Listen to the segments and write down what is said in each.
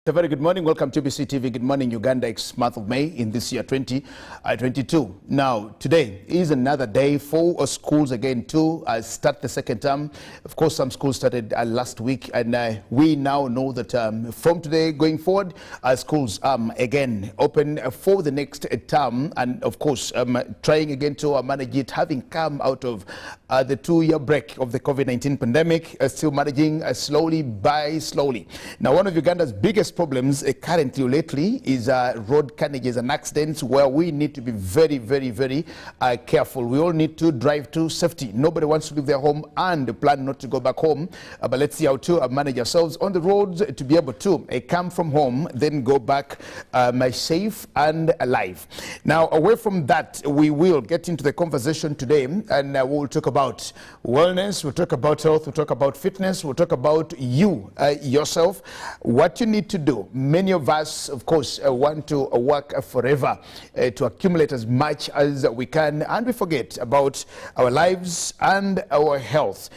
A very good morning. Welcome to BCTV. Good morning, Uganda. It's month of May in this year 2022. Now, today is another day for schools again to start the second term. Of course, some schools started last week, and we now know that from today going forward, schools again open for the next term, and of course, trying again to manage it, having come out of the 2-year break of the COVID-19 pandemic, still managing slowly by slowly. Now, one of Uganda's biggest problems currently lately is road carnages and accidents, where we need to be very careful. We all need to drive to safety. Nobody wants to leave their home and plan not to go back home, but let's see how to manage ourselves on the roads to be able to come from home, then go back safe and alive. Now, away from that, we will get into the conversation today, and we'll talk about wellness, we'll talk about health, we'll talk about fitness, we'll talk about you yourself, what you need to do. Many of us, of course, want to work forever to accumulate as much as we can, and we forget about our lives and our health.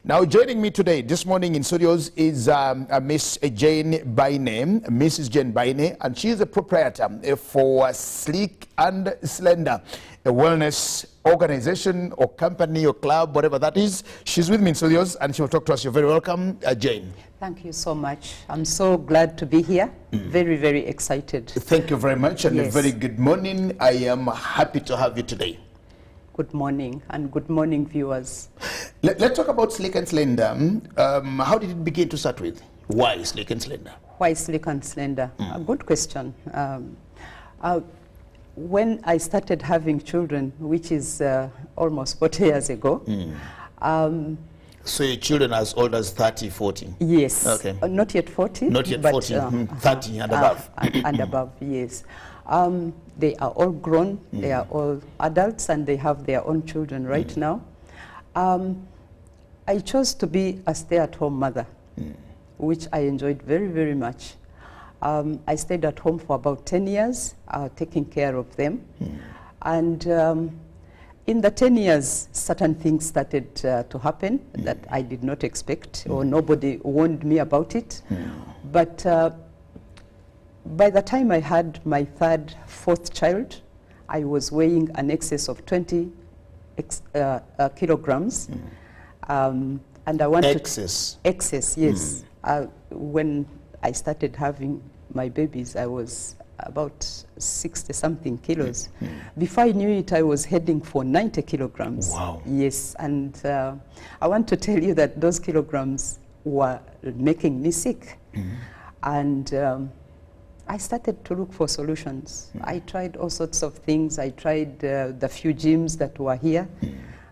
Now, joining me today, this morning in studios, is Miss Jane Baine, Mrs. Jane Baine, and she is the proprietor for Sleek and Slender, a wellness organization or company or club, whatever that is. She's with me in studios, and she will talk to us. You're very welcome, Jane. Thank you so much. I'm so glad to be here. Very excited. Thank you very much, and yes. A very good morning. I am happy to have you today. Good morning, and good morning, viewers. Let's talk about Sleek and Slender. How did it begin to start with? Why Sleek and Slender? Why Sleek and Slender? A good question. When I started having children, which is almost 40 years ago. So your children as old as 30, 40? Yes. Okay. Not yet 40. Not yet but, 40, 30 and above. And above, yes. They are all grown, they are all adults, and they have their own children right now. I chose to be a stay-at-home mother, which I enjoyed very much. I stayed at home for about 10 years, taking care of them. And in the 10 years, certain things started to happen that I did not expect, or nobody warned me about it. But by the time I had my third, fourth child, I was weighing an excess of 20 kilograms. And I wanted excess, yes. When I started having my babies, I was about 60-something kilos. Before I knew it, I was heading for 90 kilograms. Wow. Yes, and I want to tell you that those kilograms were making me sick. And I started to look for solutions. I tried all sorts of things. I tried the few gyms that were here.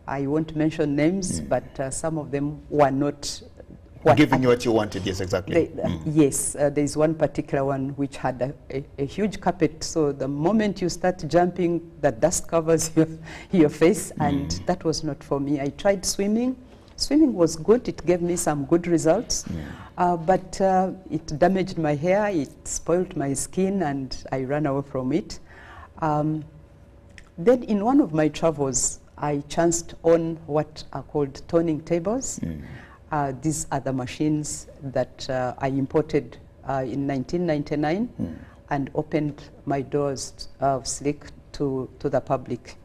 I won't mention names, but some of them were not giving you what you wanted. Yes, exactly. Yes, there's one particular one which had a huge carpet, so the moment you start jumping, the dust covers your face, and that was not for me. I tried swimming. Swimming was good. It gave me some good results, but it damaged my hair, it spoiled my skin, and I ran away from it. Then in one of my travels, I chanced on what are called toning tables. These are the machines that I imported in 1999 and opened my doors of Sleek to the public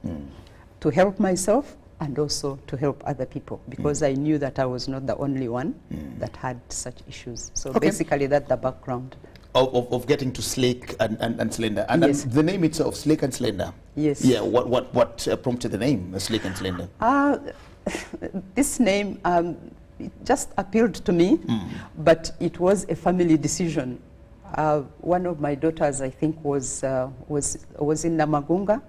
to help myself and also to help other people, because I knew that I was not the only one that had such issues. So basically that's the background. Of getting to Sleek and Slender. And yes. The name itself, Sleek and Slender. Yes. Yeah, what prompted the name, Sleek and Slender? This name, it just appealed to me, but it was a family decision. One of my daughters, I think, was in Namagunga,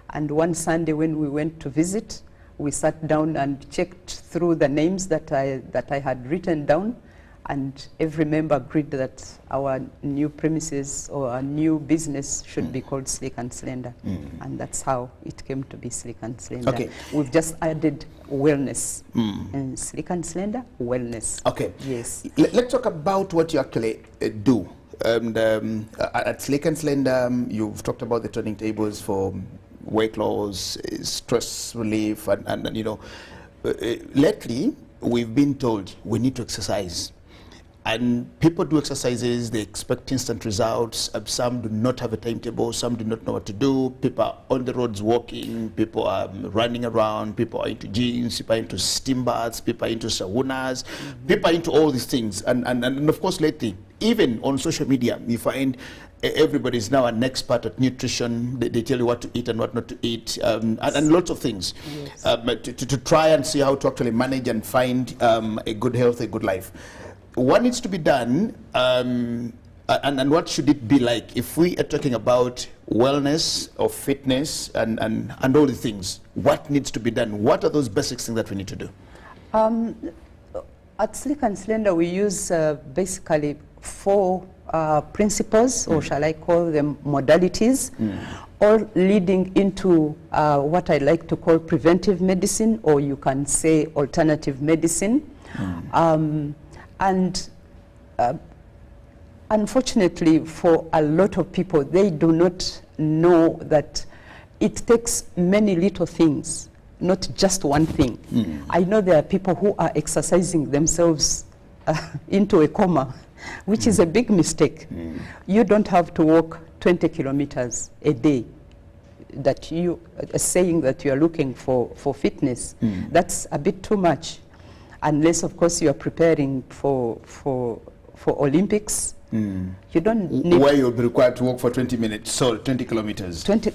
and one Sunday when we went to visit, we sat down and checked through the names that I had written down, and every member agreed that our new premises or our new business should be called Sleek and Slender, and that's how it came to be Sleek and Slender. Okay. We've just added wellness, and Sleek and Slender, wellness. Okay. Yes. Let's talk about what you actually do. At Sleek and Slender, you've talked about the turning tables for weight loss, stress relief, and you know, lately we've been told we need to exercise. And people do exercises, they expect instant results. Some do not have a timetable, some do not know what to do. People are on the roads walking, people are running around, people are into gyms, people are into steam baths, people are into saunas, people are into all these things. And of course, lately, even on social media, you find everybody is now an expert at nutrition. They tell you what to eat and what not to eat, and lots of things, yes. To try and see how to actually manage and find a good health, a good life. What needs to be done, and what should it be like if we are talking about wellness or fitness and all the things? What needs to be done? What are those basic things that we need to do? At Sleek and Slender, we use basically 4 principles, or shall I call them modalities, all leading into what I like to call preventive medicine, or you can say alternative medicine. And unfortunately, for a lot of people, they do not know that it takes many little things, not just one thing. I know there are people who are exercising themselves into a coma, which is a big mistake. You don't have to walk 20 kilometers a day. That you are saying that you are looking for fitness. That's a bit too much. Unless, of course, you are preparing for Olympics. You don't need... Where you'll be required to walk for 20 minutes, so 20 kilometers. 20,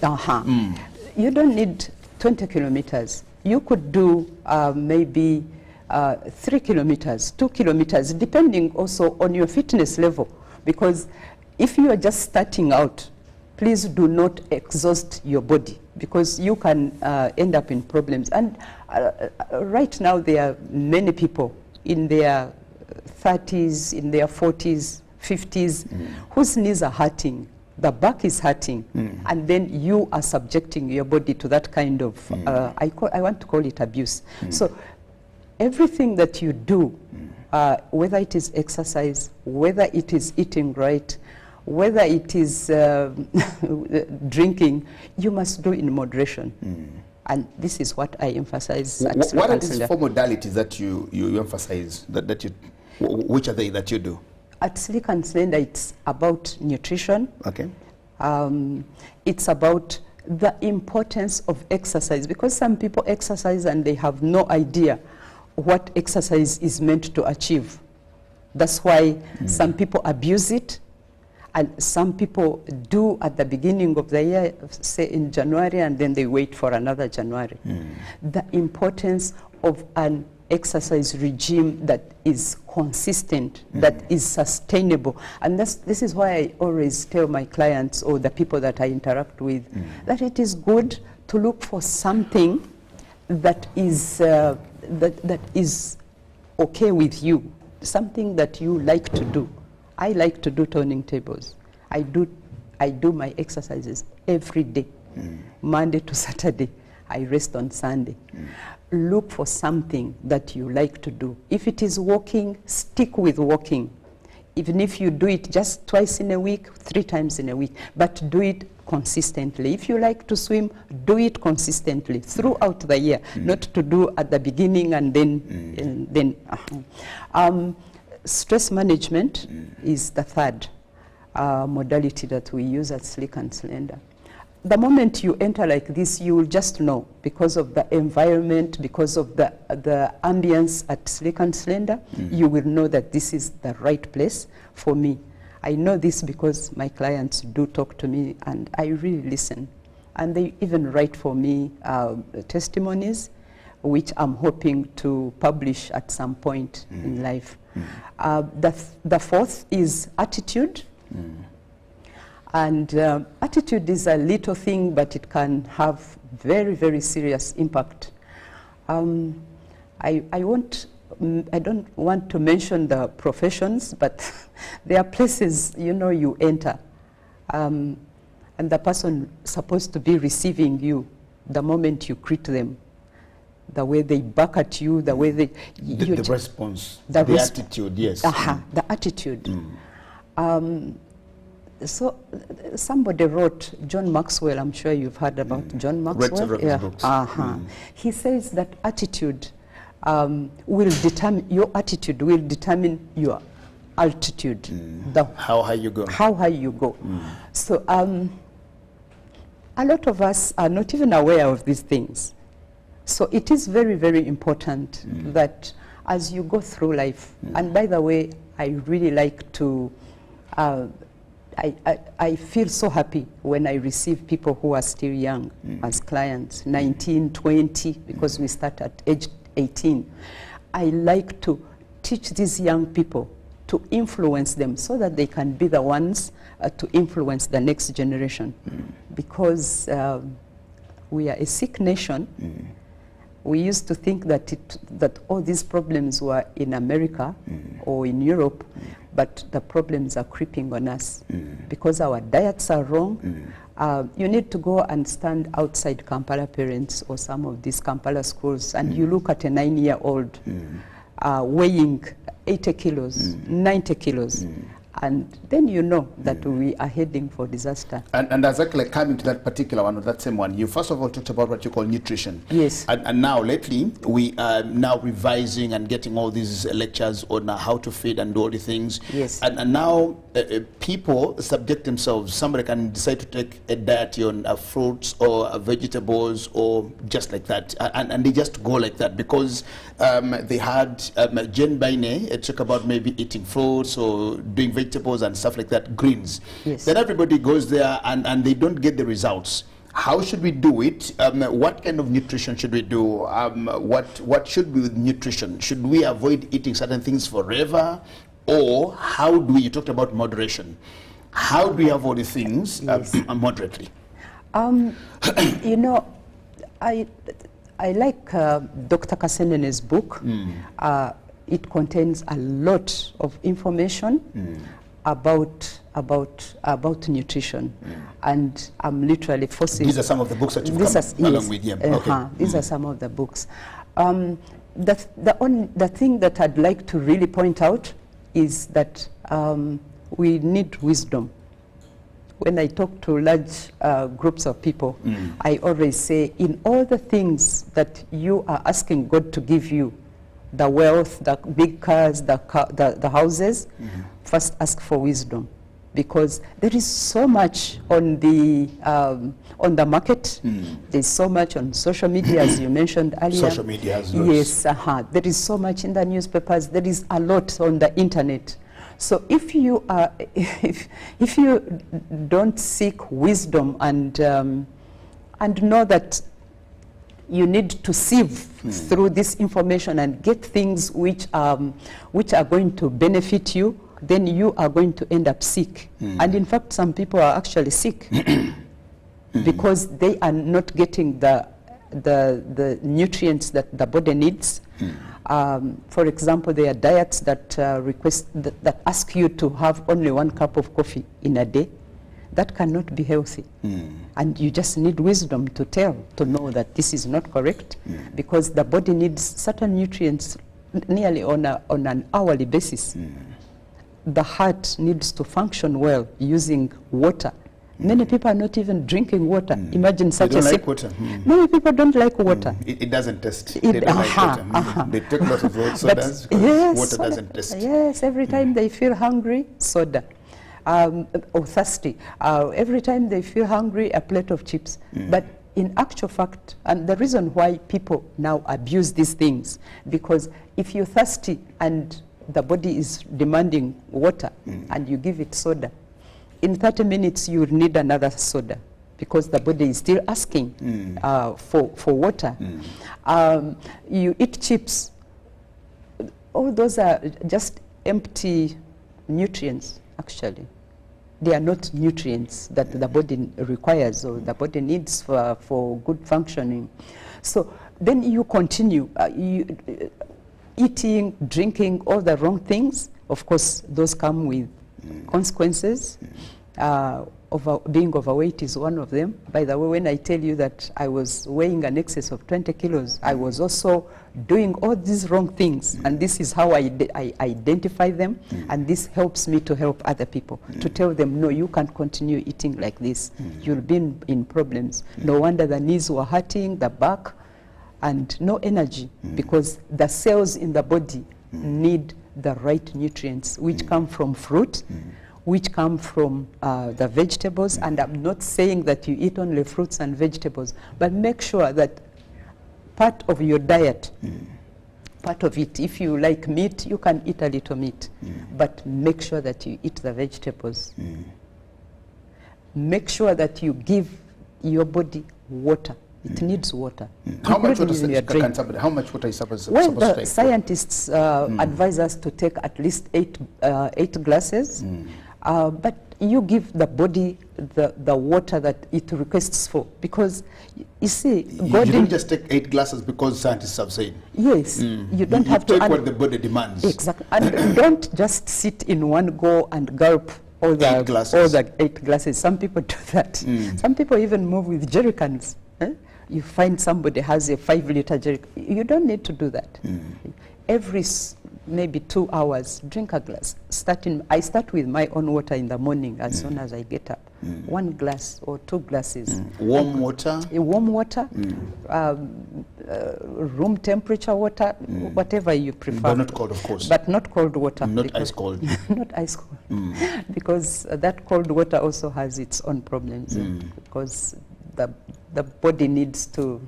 You don't need 20 kilometers. You could do maybe 3 kilometers, 2 kilometers, depending also on your fitness level. Because if you are just starting out, please do not exhaust your body, because you can end up in problems. And right now, there are many people in their 30s, in their 40s, 50s, whose knees are hurting, the back is hurting, and then you are subjecting your body to that kind of, I want to call it abuse. So everything that you do, whether it is exercise, whether it is eating right, whether it is drinking, you must do in moderation. And this is what I emphasize. What are these 4 modalities that you emphasize, which are they that you do? At Sleek and Slender, it's about nutrition. Okay. It's about the importance of exercise, because some people exercise and they have no idea what exercise is meant to achieve. That's why some people abuse it. And some people do at the beginning of the year, say in January, and then they wait for another January. The importance of an exercise regime that is consistent, that is sustainable. And this is why I always tell my clients or the people that I interact with that it is good to look for something that is, that is okay with you, something that you like to do. I like to do turning tables. I do my exercises every day, Monday to Saturday. I rest on Sunday. Look for something that you like to do. If it is walking, stick with walking. Even if you do it just twice in a week, 3 times in a week, but do it consistently. If you like to swim, do it consistently throughout the year, not to do at the beginning and then. Stress management is the 3rd modality that we use at Sleek and Slender. The moment you enter like this, you will just know, because of the environment, because of the ambience at Sleek and Slender, you will know that this is the right place for me. I know this because my clients do talk to me and I really listen. And they even write for me testimonies, which I'm hoping to publish at some point in life. The 4th is attitude. And attitude is a little thing, but it can have very, very serious impact. I don't want to mention the professions, but there are places, you enter, and the person supposed to be receiving you the moment you greet them. The way they back at you, the way they... The response, the attitude, yes. The attitude. So somebody wrote, John Maxwell, I'm sure you've heard about John Maxwell. Read several books. He says that attitude will determine, your attitude will determine your altitude. How high you go. How high you go. So a lot of us are not even aware of these things. So it is very, very important that as you go through life, and by the way, I really like to, I feel so happy when I receive people who are still young as clients, 19, 20, because we start at age 18. I like to teach these young people to influence them so that they can be the ones to influence the next generation. Because we are a sick nation. We used to think that that all these problems were in America or in Europe, but the problems are creeping on us because our diets are wrong. You need to go and stand outside Kampala parents or some of these Kampala schools, and you look at a 9-year-old weighing 80 kilos, 90 kilos, and then you know that we are heading for disaster. And exactly coming to that particular one, or that same one, you first of all talked about what you call nutrition. Yes. And now lately, we are now revising and getting all these lectures on how to feed and do all the things. Yes. And now people subject themselves. Somebody can decide to take a diet on fruits or vegetables or just like that. And they just go like that because they had Jen Baine talk about maybe eating fruits or doing vegetables and stuff like that, greens. Yes. Then everybody goes there and they don't get the results. How should we do it? What kind of nutrition should we do? What should be with nutrition? Should we avoid eating certain things forever? Or how do we, you talked about moderation. How do we have all the things moderately? You know, I like Dr. Kasenene's book. It contains a lot of information about nutrition, and I'm literally forcing. These are some of the books that you've come along with him. These are some of the books. The thing that I'd like to really point out is that we need wisdom. When I talk to large groups of people, I always say, in all the things that you are asking God to give you, the wealth, the big cars, the houses, first ask for wisdom, because there is so much on the market. There's so much on social media, as you mentioned earlier. Social media has lots. Yes, there is so much in the newspapers. There is a lot on the internet. So if you are, if you don't seek wisdom and know that you need to sieve through this information and get things which are going to benefit you, then you are going to end up sick. And in fact, some people are actually sick because they are not getting the nutrients that the body needs. For example, there are diets that that ask you to have only 1 cup of coffee in a day. That cannot be healthy. And you just need wisdom to know that this is not correct, because the body needs certain nutrients nearly on an hourly basis. The heart needs to function well using water. Many people are not even drinking water. Imagine such a sick water. Many people don't like water. It doesn't taste. They don't like water. They take lots of sodas because water doesn't taste. Yes, every time they feel hungry, soda. Or thirsty. Every time they feel hungry, a plate of chips. But in actual fact, and the reason why people now abuse these things, because if you're thirsty and the body is demanding water and you give it soda, in 30 minutes you need another soda because the body is still asking for water. You eat chips. All those are just empty nutrients, actually. They are not nutrients that the body requires or the body needs for good functioning. So then you continue eating, drinking, all the wrong things. Of course, those come with consequences. Being overweight is one of them. By the way, when I tell you that I was weighing an excess of 20 kilos, I was also doing all these wrong things. And this is how I identify them. And this helps me to help other people, to tell them, no, you can't continue eating like this. You'll be in problems. No wonder the knees were hurting, the back, and no energy, because the cells in the body need the right nutrients, which come from fruit, which come from the vegetables. And I'm not saying that you eat only fruits and vegetables, but make sure that part of your diet, part of it, if you like meat, you can eat a little meat, but make sure that you eat the vegetables. Make sure that you give your body water. It needs water. How much water is supposed to take? The scientists advise us to take at least 8 glasses, but you give the body the water that it requests for, because you see, you don't just take 8 glasses because scientists have said. Yes, you don't have to take what the body demands. Exactly, and don't just sit in one go and gulp all the 8 glasses. Some people do that. Some people even move with jerry cans. You find somebody has a 5-liter jerry. You don't need to do that. Every maybe 2 hours, drink a glass. I start with my own water in the morning as soon as I get up. 1 glass or 2 glasses. Warm water? Warm water, room temperature water, whatever you prefer. But not cold, of course. But not cold water. Not ice cold. Not ice cold. Because that cold water also has its own problems. Because the body needs to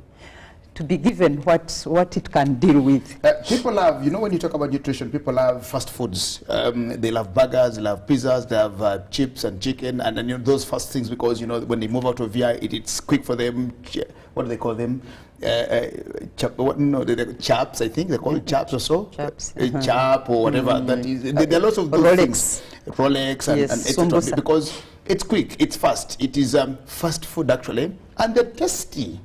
be given what it can deal with. People love, when you talk about nutrition, people love fast foods. They love burgers, they love pizzas, they have chips and chicken, and then those fast things, because when they move out of here, it's quick for them. What do they call them? Chaps, I think they call it chaps or so. Chaps. Chap or whatever that is. There are lots of those things. Rolex and etc. Because it's quick, it's fast. It is fast food actually, and they're tasty.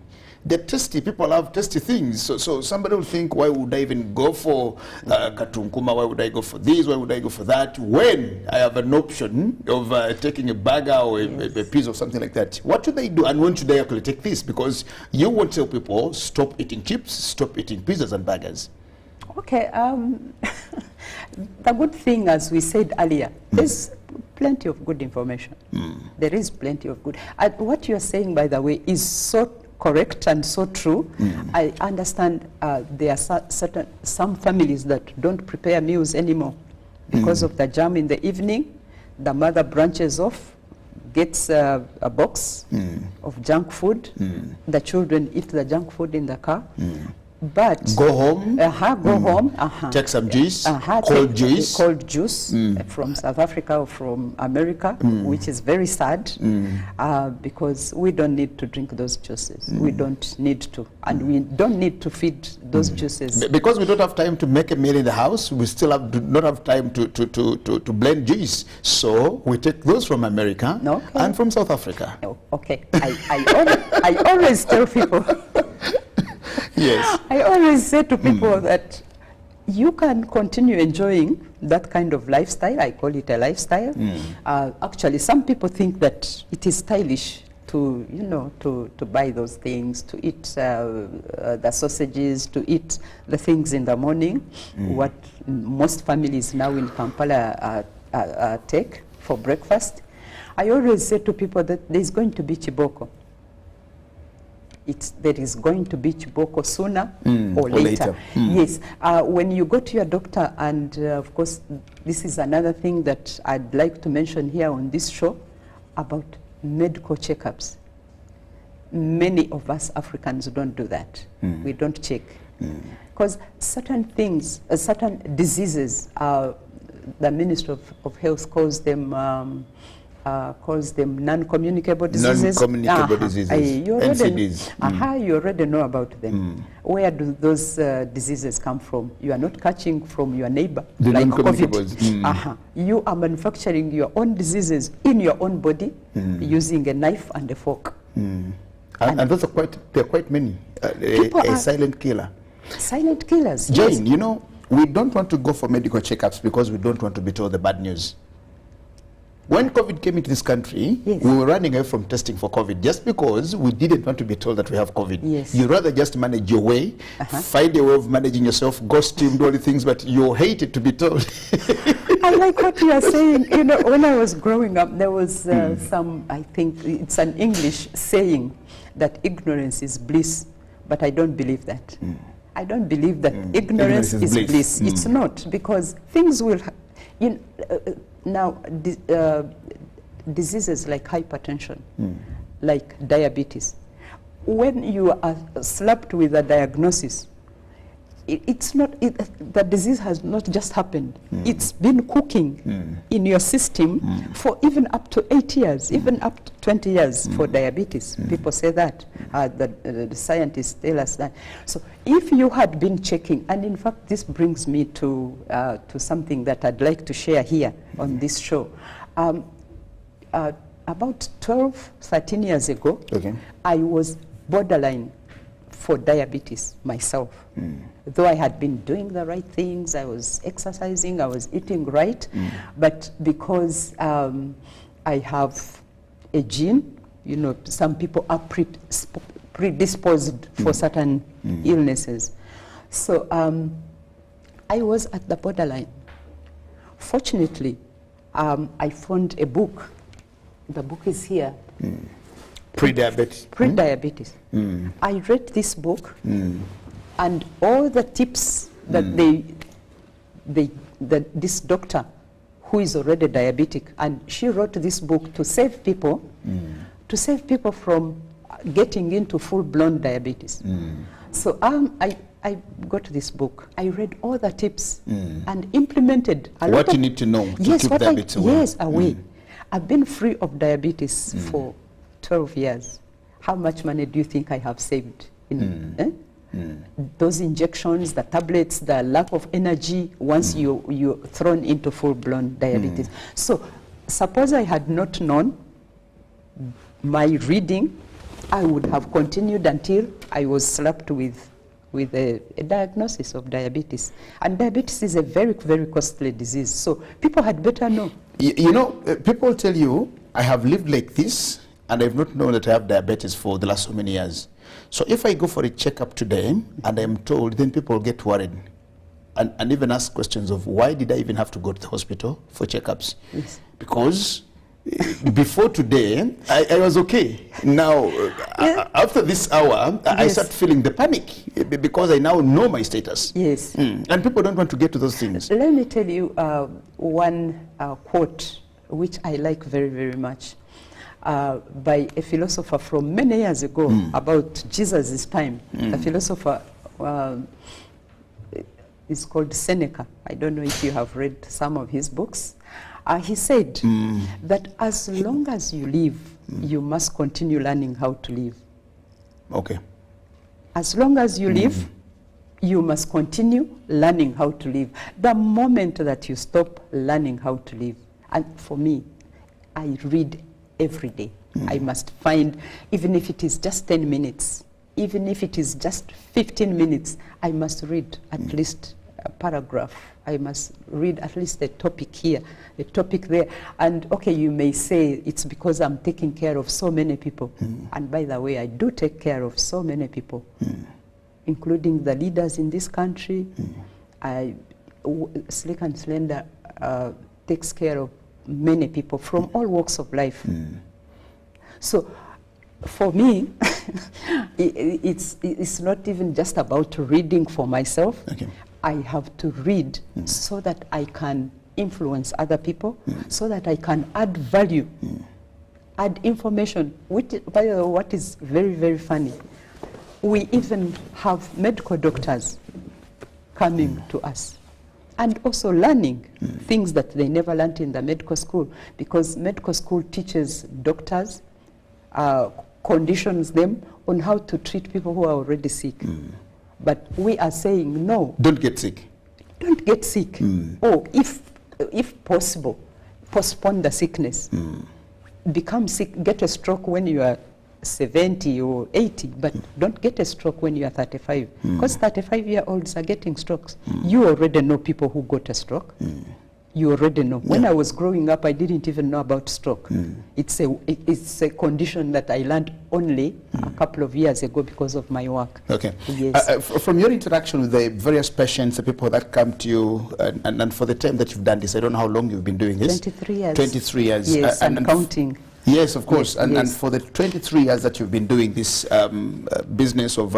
They're tasty. People love tasty things. So somebody will think, why would I even go for katunkuma? Why would I go for this? Why would I go for that? When I have an option of taking a burger or a piece or something like that. What should they do? And when should they actually take this? Because you won't tell people, stop eating chips, stop eating pizzas and burgers. Okay. The good thing, as we said earlier, there's plenty of good information. There is plenty of good. What you're saying, by the way, is so correct and so true. I understand there are some families that don't prepare meals anymore because of the jam in the evening. The mother branches off, gets a box of junk food. The children eat the junk food in the car. But go home, take some juice, cold juice from South Africa or from America, which is very sad, because we don't need to drink those juices. We don't need to, and we don't need to feed those juices. Because we don't have time to make a meal in the house, we still do not have time to blend juice. So we take those from America and from South Africa. Okay, I always tell people. Yes. I always say to people that you can continue enjoying that kind of lifestyle. I call it a lifestyle. Actually, some people think that it is stylish to buy those things, to eat the sausages, to eat the things in the morning, what most families now in Kampala take for breakfast. I always say to people that there's going to be chiboko. There is going to be chiboko sooner or later. Yes, when you go to your doctor, and of course, this is another thing that I'd like to mention here on this show about medical checkups. Many of us Africans don't do that. We don't check. Because certain things, certain diseases, the Ministry of Health calls them non-communicable diseases. Non-communicable diseases, NCDs. You already know about them. Where do those diseases come from? You are not catching from your neighbor, like COVID. You are manufacturing your own diseases in your own body using a knife and a fork. And those are quite many. A silent killer. Silent killers. Jane, we don't want to go for medical checkups because we don't want to be told the bad news. When COVID came into this country, we were running away from testing for COVID just because we didn't want to be told that we have COVID. You rather just manage your way, find a way of managing yourself, go steam, do all the things, but you hated to be told. I like what you are saying. When I was growing up, there was I think it's an English saying that ignorance is bliss, but I don't believe that. I don't believe that ignorance is bliss. It's not, because things will, now diseases like hypertension, like diabetes, when you are slapped with a diagnosis, it's not, the disease has not just happened. It's been cooking in your system for even up to 8 years, even up to 20 years for diabetes. People say that, the scientists tell us that. So if you had been checking, and in fact this brings me to something that I'd like to share here on this show. About 12, 13 years ago, I was borderline for diabetes myself. Though I had been doing the right things, I was exercising, I was eating right, but because I have a gene, some people are predisposed for certain illnesses. So I was at the borderline. Fortunately, I found a book. The book is here. Pre-diabetes. Pre-diabetes. I read this book, and all the tips that this doctor, who is already diabetic, and she wrote this book to save people, from getting into full-blown diabetes. So I got this book. I read all the tips and implemented a lot what you need to know to keep diabetes away. Yes, away. I've been free of diabetes for 12 years. How much money do you think I have saved in those injections, the tablets, the lack of energy once you're thrown into full-blown diabetes? So suppose I had not known my reading, I would have continued until I was slapped with a diagnosis of diabetes. And diabetes is a very, very costly disease. So people had better know. People tell you, I have lived like this, and I've not known that I have diabetes for the last so many years. So if I go for a checkup today and I'm told, then people get worried and even ask questions of why did I even have to go to the hospital for checkups? Yes. Because before today, I was okay. Now, after this hour, I start feeling the panic because I now know my status. Yes. And people don't want to get to those things. Let me tell you one quote which I like very, very much. By a philosopher from many years ago, about Jesus' time. The philosopher is called Seneca. I don't know if you have read some of his books. He said that as long as you live, you must continue learning how to live. Okay. As long as you live, you must continue learning how to live. The moment that you stop learning how to live, and for me, I read every day. I must find, even if it is just 10 minutes, even if it is just 15 minutes, I must read at least a paragraph. I must read at least a topic here, a topic there. And okay, you may say it's because I'm taking care of so many people. And by the way, I do take care of so many people, including the leaders in this country. Slick and Slender takes care of many people from all walks of life. So for me, it's not even just about reading for myself. Okay. I have to read so that I can influence other people, so that I can add value, add information. Which, by the way, what is very, very funny, we even have medical doctors coming to us and also learning things that they never learned in the medical school, because medical school teaches doctors, conditions them on how to treat people who are already sick. But we are saying, no. Don't get sick. Don't get sick. Or if possible, postpone the sickness. Become sick, get a stroke when you are 70 or 80, but don't get a stroke when you are 35. Because 35-year-olds are getting strokes. You already know people who got a stroke. You already know. When I was growing up, I didn't even know about stroke. It's a condition that I learned only a couple of years ago because of my work. Okay. Yes. From your interaction with the various patients, the people that come to you, and for the time that you've done this, I don't know how long you've been doing this. 23 years. 23 years. Yes, and counting. Yes, of course. Yes, And yes. for the 23 years that you've been doing this business of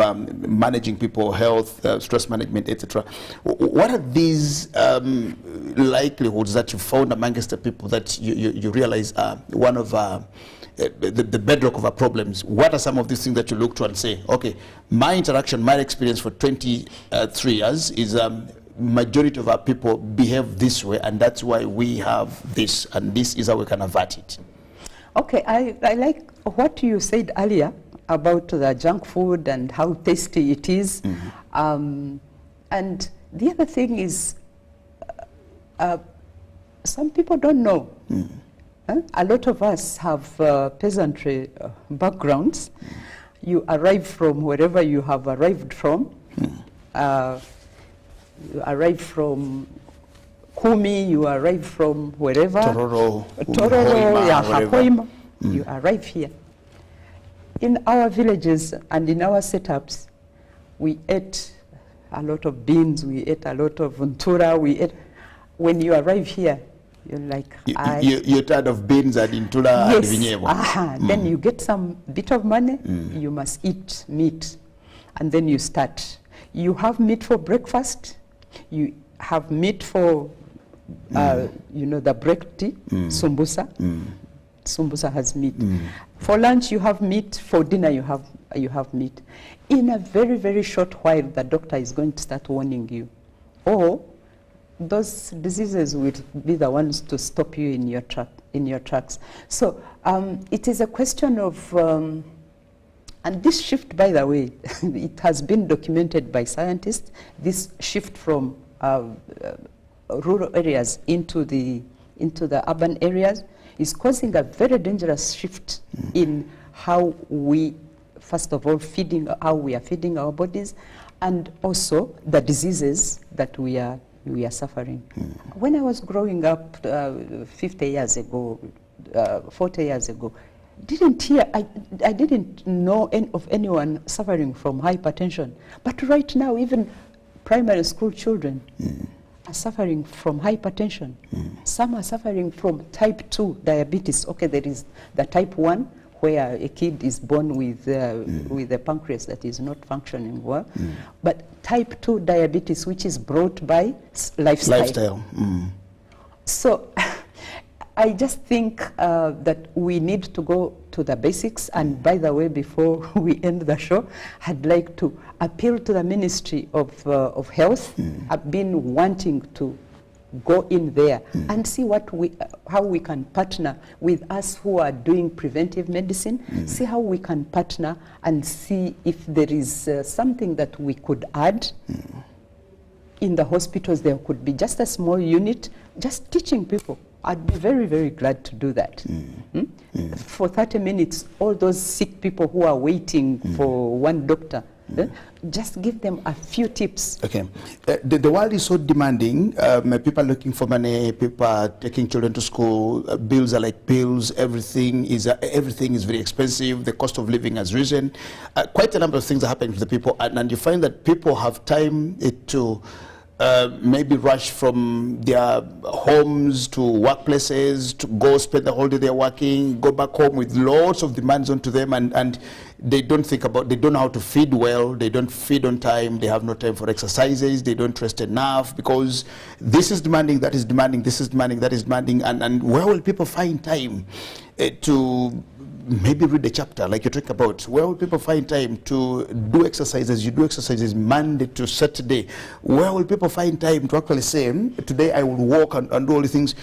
managing people, health, stress management, etc., what are these likelihoods that you found amongst the people that you realize are one of the bedrock of our problems? What are some of these things that you look to and say, okay, my interaction, my experience for 23 years is majority of our people behave this way, and that's why we have this, and this is how we can avert it? Okay, I like what you said earlier about the junk food and how tasty it is. And the other thing is, some people don't know. A lot of us have peasantry backgrounds. You arrive from wherever you have arrived from. You arrive from Kumi, you arrive from wherever. Tororo, yeah, wherever. Hakoima. You arrive here. In our villages and in our setups, we ate a lot of beans, we ate a lot of ntura, we ate. When you arrive here, you're like, you're tired of beans and intula and yes. vinyevo. Then you get some bit of money, you must eat meat. And then you start. You have meat for breakfast, you have meat for you know, the break tea, sumbusa. Sumbusa has meat. For lunch you have meat, for dinner you have meat. In a very, very short while, the doctor is going to start warning you. Or those diseases will be the ones to stop you in your tracks. So it is a question of, and this shift, by the way, it has been documented by scientists, this shift from rural areas into the urban areas is causing a very dangerous shift in how we, first of all, how we are feeding our bodies, and also the diseases that we are suffering. When I was growing up 50 years ago, 40 years ago, I didn't know of anyone suffering from hypertension. But right now, even primary school children are suffering from hypertension. Some are suffering from type 2 diabetes. Okay, there is the type 1, where a kid is born with a pancreas that is not functioning well. But type 2 diabetes, which is brought by lifestyle. So I just think that we need to go to the basics. And by the way, before we end the show, I'd like to appeal to the Ministry of Health. I've been wanting to go in there and see how we can partner with us who are doing preventive medicine, see how we can partner and see if there is something that we could add. In the hospitals, there could be just a small unit just teaching people. I'd be very, very glad to do that. For 30 minutes, all those sick people who are waiting for one doctor, just give them a few tips. Okay. The world is so demanding. People are looking for money. People are taking children to school. Bills are like pills. Everything is very expensive. The cost of living has risen. Quite a number of things are happening to the people, and you find that people have time to maybe rush from their homes to workplaces, to go spend the whole day there working, go back home with lots of demands onto them, and they don't they don't know how to feed well, they don't feed on time, they have no time for exercises, they don't rest enough, because this is demanding, that is demanding, this is demanding, that is demanding, and where will people find time to maybe read a chapter like you talk about? Where will people find time to do exercises? You do exercises Monday to Saturday. Where will people find time to actually say, today I will walk and do all the things?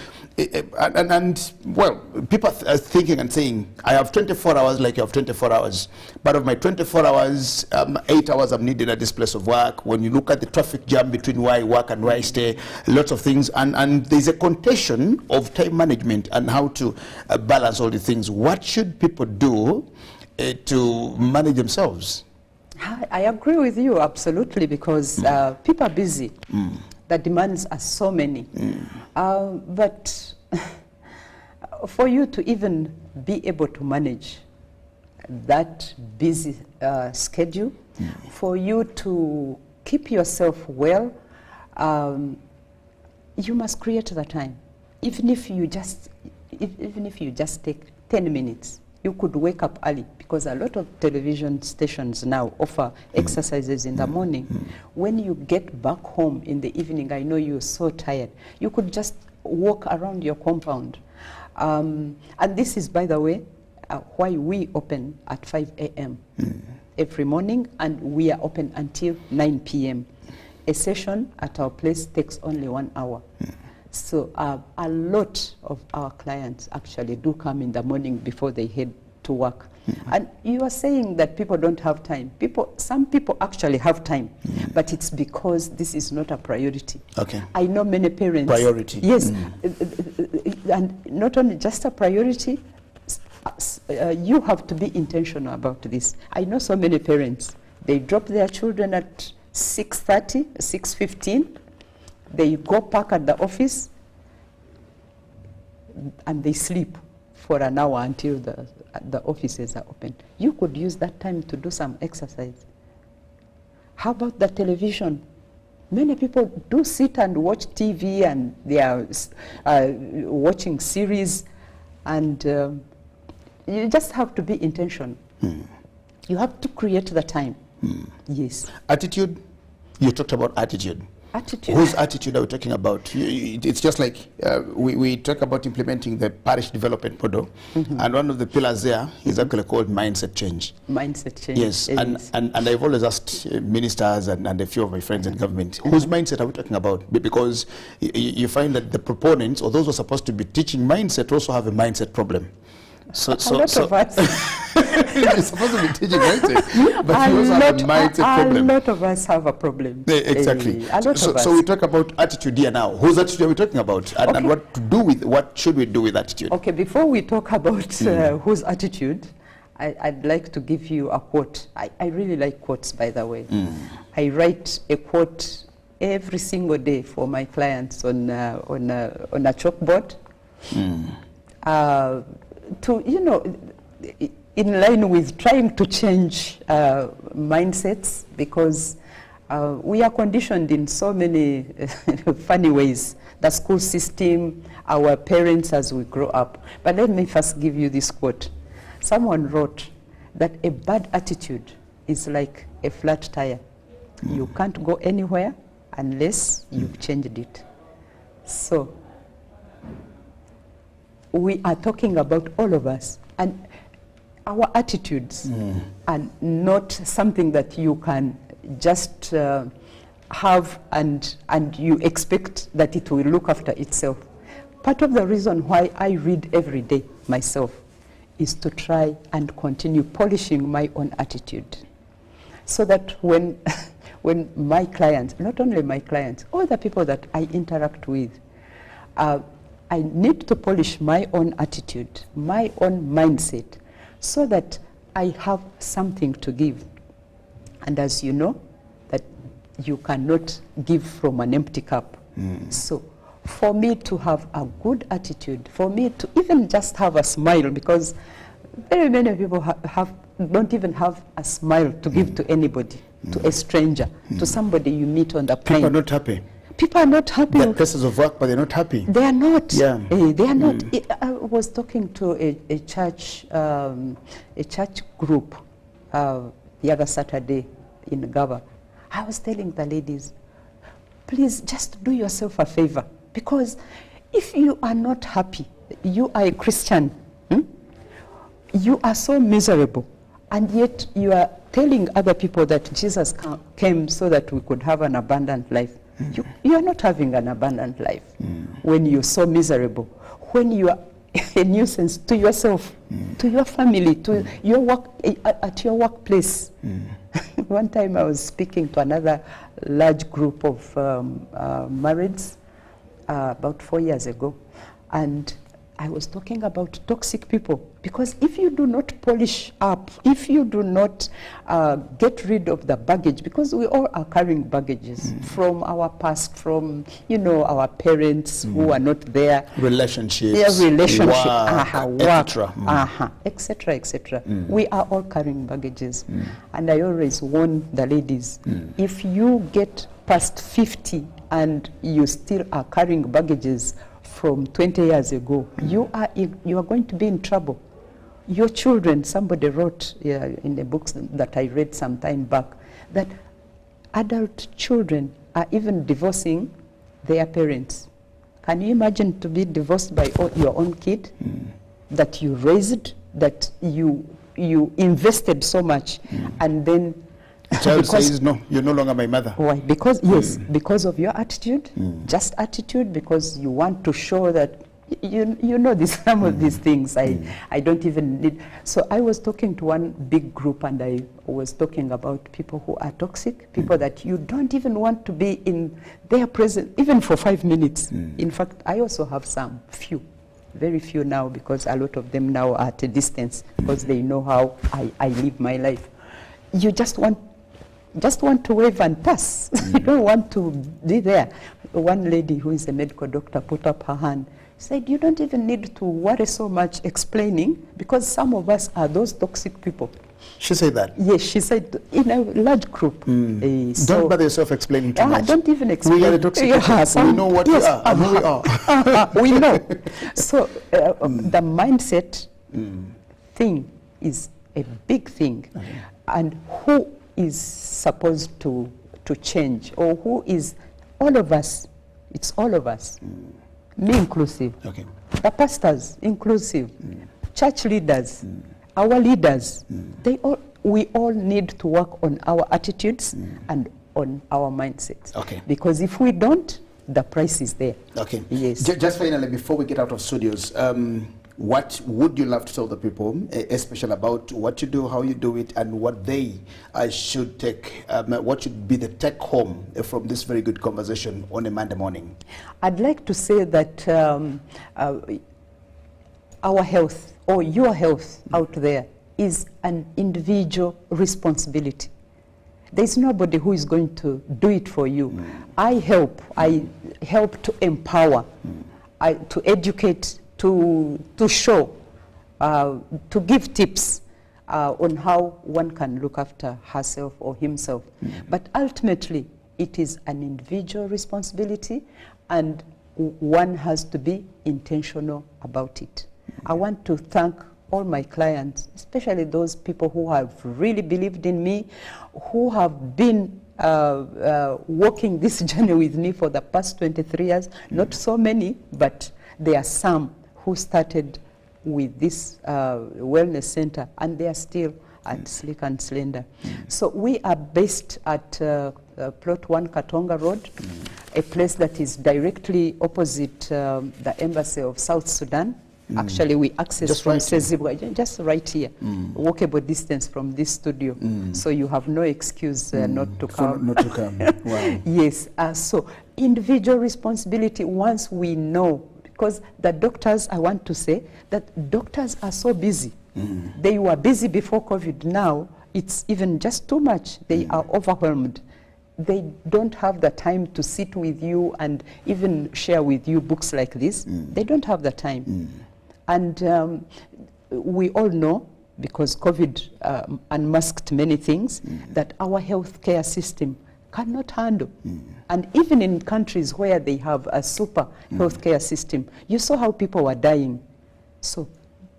And well, people are thinking and saying, I have 24 hours like you have 24 hours. But of my 24 hours, 8 hours I'm needed at this place of work. When you look at the traffic jam between where I work and where I stay, lots of things. And there's a contention of time management and how to balance all the things. What should people do to manage themselves? I agree with you absolutely, because people are busy. The demands are so many. But for you to even be able to manage that busy schedule, for you to keep yourself well, you must create the time. Even if you just take 10 minutes. You could wake up early, because a lot of television stations now offer exercises in the morning. When you get back home in the evening, I know you're so tired, you could just walk around your compound. And this is, by the way, why we open at 5 a.m. Every morning, and we are open until 9 p.m. A session at our place takes only 1 hour. So a lot of our clients actually do come in the morning before they head to work. And you are saying that people don't have time. Some people actually have time, but it's because this is not a priority. Okay. I know many parents. Priority. Yes, and not only just a priority, you have to be intentional about this. I know so many parents, they drop their children at 6:30, 6:15, they go park at the office, and they sleep for an hour until the offices are open. You could use that time to do some exercise. How about the television? Many people do sit and watch TV, and they are watching series, and you just have to be intentional. You have to create the time. Yes. Attitude, you talked about attitude. Attitude. Whose attitude are we talking about? It's just like we talk about implementing the parish development model, and one of the pillars there is actually called mindset change. Mindset change. Yes, and I've always asked ministers and a few of my friends in government, whose mindset are we talking about? Because you find that the proponents, or those who are supposed to be teaching mindset, also have a mindset problem. A lot of us. You're supposed to be teaching mindset, but you also have a mindset problem. A lot of us have a problem. Exactly. A lot of us. So we talk about attitude here now. Whose attitude are we talking about? And what should we do with attitude? Okay, before we talk about whose attitude, I'd like to give you a quote. I really like quotes, by the way. I write a quote every single day for my clients on a chalkboard. To, in line with trying to change mindsets, because we are conditioned in so many funny ways. The school system, our parents as we grow up. But let me first give you this quote. Someone wrote that a bad attitude is like a flat tire. You can't go anywhere unless you've changed it. So we are talking about all of us, and our attitudes are not something that you can just have and you expect that it will look after itself. Part of the reason why I read every day myself is to try and continue polishing my own attitude, so that when my clients, not only my clients, all the people that I interact with, I need to polish my own attitude, my own mindset, so that I have something to give. And as you know, that you cannot give from an empty cup. So for me to have a good attitude, for me to even just have a smile, because very many people don't even have a smile to give to anybody, to a stranger, to somebody you meet on the plane. People are not happy. People are not happy. They're places of work, but they're not happy. They are not. Yeah. They are not. I was talking to a church group the other Saturday in Gava. I was telling the ladies, please just do yourself a favor, because if you are not happy, you are a Christian, you are so miserable, and yet you are telling other people that Jesus came so that we could have an abundant life. You are not having an abundant life when you're so miserable, when you are a nuisance to yourself, to your family, to your work, at your workplace. One time I was speaking to another large group of marrieds about 4 years ago, and I was talking about toxic people, because if you do not polish up, if you do not get rid of the baggage, because we all are carrying baggages from our past, from our parents who are not there, relationships, work, etc., etc. We are all carrying baggages, and I always warn the ladies: if you get past 50 and you still are carrying baggages from 20 years ago, you are going to be in trouble. your children, somebody wrote in the books that I read some time back, that adult children are even divorcing their parents. Can you imagine to be divorced by your own kid that you raised, that you invested so much, and then the child says, no, you're no longer my mother. Why? Because, yes, because of your attitude, just attitude, because you want to show that you know some of these things. I don't even need. So I was talking to one big group, and I was talking about people who are toxic, people that you don't even want to be in their presence, even for 5 minutes. In fact, I also have some, very few now, because a lot of them now are at a distance, because they know how I live my life. You just want to wave and pass. You don't want to be there. One lady who is a medical doctor put up her hand, said, you don't even need to worry so much explaining, because some of us are those toxic people. She said that? Yes, she said, in a large group. So don't bother yourself explaining too much. Don't even explain. We are the toxic people. We know what we are and who we are. We know. So the mindset thing is a big thing. And who is supposed to change, or who is, all of us, it's all of us. Me inclusive, the pastors inclusive, church leaders, our leaders, we all need to work on our attitudes and on our mindsets. Because if we don't, the price is there. Yes. Just finally, before we get out of studios, what would you love to tell the people, especially about what you do, how you do it, and what they should take, what should be the take home from this very good conversation on a Monday morning? I'd like to say that our health, or your health out there, is an individual responsibility. There's nobody who is going to do it for you. I help to empower, to educate, to show, to give tips on how one can look after herself or himself. But ultimately, it is an individual responsibility, and one has to be intentional about it. I want to thank all my clients, especially those people who have really believed in me, who have been walking this journey with me for the past 23 years. Not so many, but there are some who started with this wellness center, and they are still at Slick and Slender. So we are based at Plot 1 Katonga Road, a place that is directly opposite the Embassy of South Sudan. Actually, we access just from Sezibwa, just right here, walkable distance from this studio. So you have no excuse not to come. Not to come. Wow. Yes. So individual responsibility, once we know, because the doctors, I want to say that doctors are so busy. They were busy before COVID. Now it's even just too much. They are overwhelmed. They don't have the time to sit with you and even share with you books like this. They don't have the time. And we all know, because COVID unmasked many things, that our healthcare system cannot handle. And even in countries where they have a super healthcare system, you saw how people were dying. So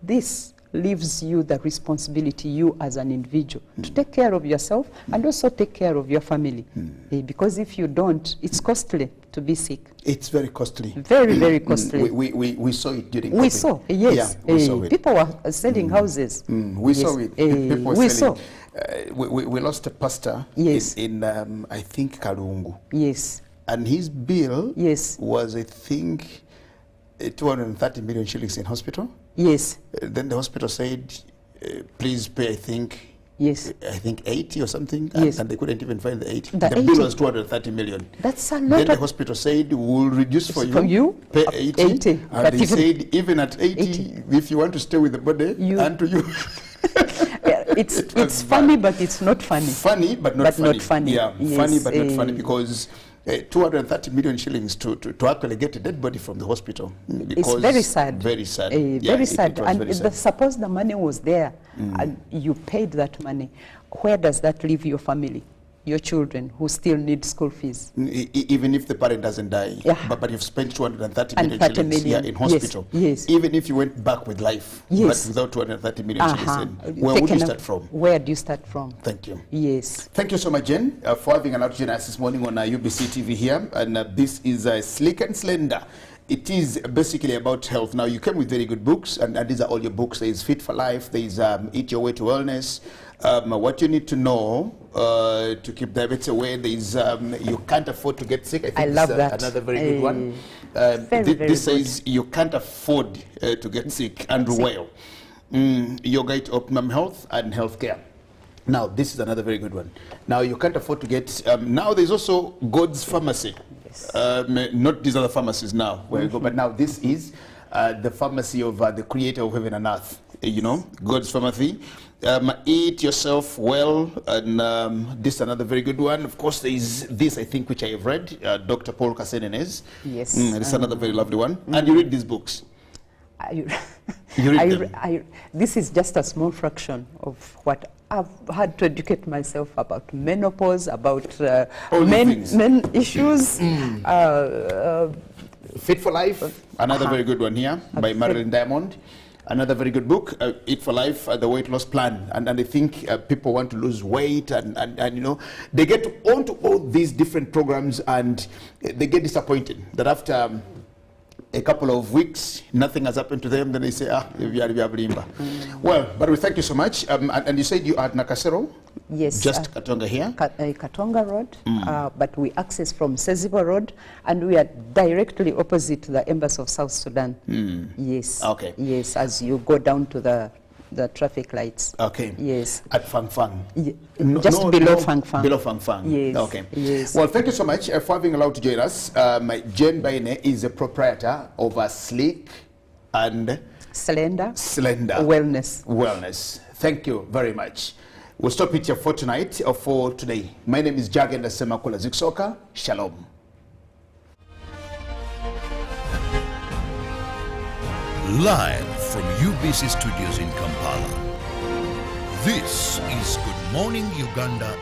this leaves you the responsibility, you as an individual, to take care of yourself and also take care of your family. Because if you don't, it's costly to be sick. It's very costly. Very, very costly. We saw it during COVID. We saw, yes. Yeah, we saw it. People were selling houses. We saw it. People were selling. We lost a pastor in I think, Kalungu. Yes. And his bill was, I think, 230 million shillings in hospital. Yes. Then the hospital said, please pay, I think, 80 or something. Yes. And they couldn't even find the 80. The bill was 230 million. That's a lot. Then the hospital said, we'll reduce for you. Pay 80. And they said, even at 80, if you want to stay with the body, and to you. It's funny, but it's not funny. Funny, but not funny. Not funny. Yeah, yes. Funny, but not funny, because 230 million shillings to actually get a dead body from the hospital. It's very sad. Very sad. Very sad. And very sad. Suppose the money was there and you paid that money. Where does that leave your family? your children who still need school fees. Even if the parent doesn't die, Yeah. but you've spent 230 And million 30 shillings million. in hospital. Yes. Even if you went back with life, Yes. but without 230 million shillings Uh-huh. in, where would you Taken start up- from? Where do you start from? Thank you. Yes. Thank you so much, Jen, for having allowed to join us this morning on UBC TV here. And this is Sleek and Slender. It is basically about health. Now, you came with very good books, and these are all your books. There is Fit for Life, there is Eat Your Way to Wellness, What You Need to Know to Keep Diabetes Away, there is You Can't Afford to Get Sick. I think I love this, that. Another very good one. Very This good. says You Can't Afford to Get Sick, Andrew Weil. Your Guide to Optimum Health and Healthcare. Now, this is another very good one. Now, you can't afford to get... now, there's also God's Pharmacy. Yes. Not these other pharmacies now, where you go, but now this is the pharmacy of the creator of heaven and earth. You know, God's Pharmacy. Eat Yourself Well, and this is another very good one. Of course, there is this, I think, which I have read, Dr. Paul Kasenenez. Yes. This is another very lovely one. And you read these books. You read them. This is just a small fraction of what I've had to educate myself about menopause, about men issues. Fit for Life, another very good one here by Marilyn Diamond. Another very good book, Eat for Life, the weight loss plan. And I think people want to lose weight and you know, they get onto all these different programs and they get disappointed that after a couple of weeks, nothing has happened to them, then they say, well, but we thank you so much. And you said you are at Nakasero? Yes. Just Katonga here? Katonga Road, but we access from Sezibo Road, and we are directly opposite the Embassy of South Sudan. Yes. Okay. Yes, as you go down to the traffic lights. Okay. Yes. At Fang Fang. Just below Fang Fang. Below Fang Fang. Yes. Okay. Yes. Well, thank you so much for having allowed to join us. Jen Baine is a proprietor of a Sleek and Slender Wellness. Wellness. Thank you very much. We'll stop it here for tonight or for today. My name is Jagenda Semakula Ziksoka. Shalom. Live from UBC Studios in Kampala. This is Good Morning Uganda